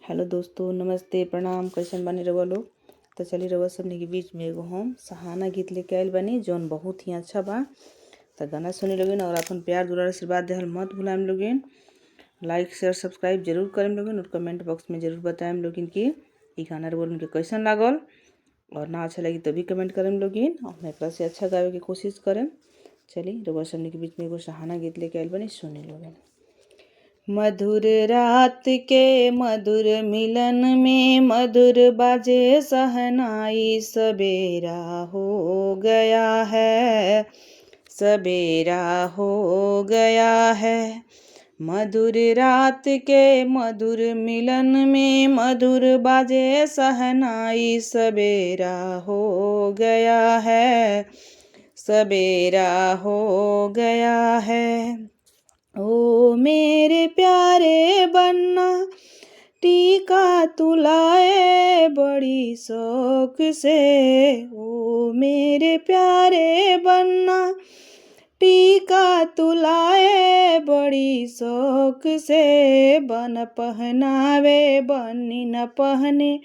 Hello दोस्तों, नमस्ते, प्रणाम। कैसन बानी रउआ लोग? तो चली रउआ सबनी के बीच में एगो हम सहाना गीत लेके आयल बानी जौन बहुत ही अच्छा बा। तो गाना सुनी लोगिन और अपन प्यार दुलार आशीर्वाद देहल मत भुलाएम लोगिन। लाइक शेयर सब्सक्राइब जरूर करेम लोगिन और कमेंट बॉक्स में जरूर बताएम लोगिन कि ई गाना रउआ लोगन के कैसन लागल। और ना अच्छा लगी तो भी कमेंट करेम लोगिन और मैं एकरा से अच्छा गावे की कोशिश करेम। चली रउआ सबनी के बीच में एगो सहाना गीत लेके आयल बानी, सुनी लोगिन। मधुर रात के मधुर मिलन में मधुर बाजे सहनाई, सवेरा हो गया है, सवेरा हो गया है। मधुर रात के मधुर मिलन में मधुर बाजे सहनाई, सवेरा हो गया है, सवेरा हो गया है। ओ मेरे प्यारे बन्ना, टीका तुलाए बड़ी शौक से। ओ मेरे प्यारे बन्ना, टीका तुलाए बड़ी शौक से। बन पहनावे बनी न पहने,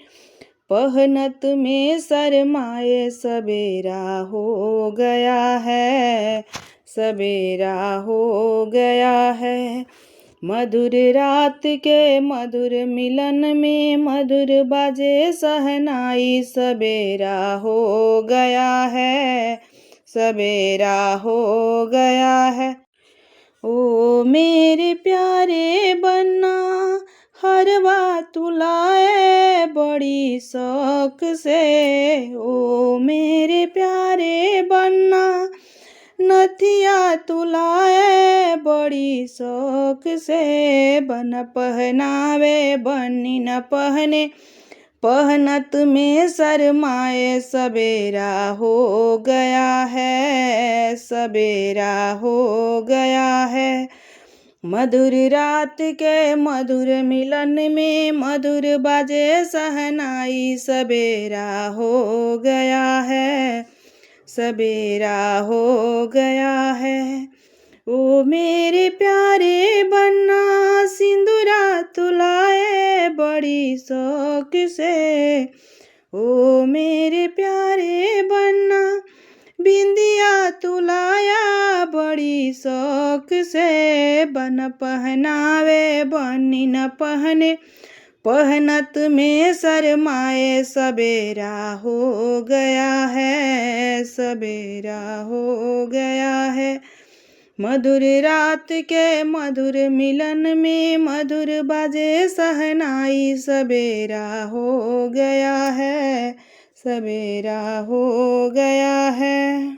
पहनत में शरमाए, सवेरा हो गया है, सवेरा हो गया है। मधुर रात के मधुर मिलन में मधुर बाजे सहनाई, सवेरा हो गया है, सवेरा हो गया है। ओ मेरे प्यारे बन्ना, हरवा तुलाए बड़ी शौक से। ओ मेरे प्यारे बन्ना, नथिया तुलाए बड़ी शौक से। बन पहनावे बनी न पहने, पहनत में शरमाए, सवेरा हो गया है, सवेरा हो गया है। मधुर रात के मधुर मिलन में मधुर बाजे सहनाई, सवेरा हो गया है, सवेरा हो गया है। ओ मेरे प्यारे बन्ना, सिंदूरा तुलाए बड़ी शौक से। ओ मेरे प्यारे बन्ना, बिंदिया तुलाया बड़ी शौक से। बन पहनावे बनी न पहने, पहनत में शरमाए, सवेरा हो गया है, सवेरा हो गया है। मधुर रात के मधुर मिलन में मधुर बाजे सहनाई, सवेरा हो गया है, सवेरा हो गया है।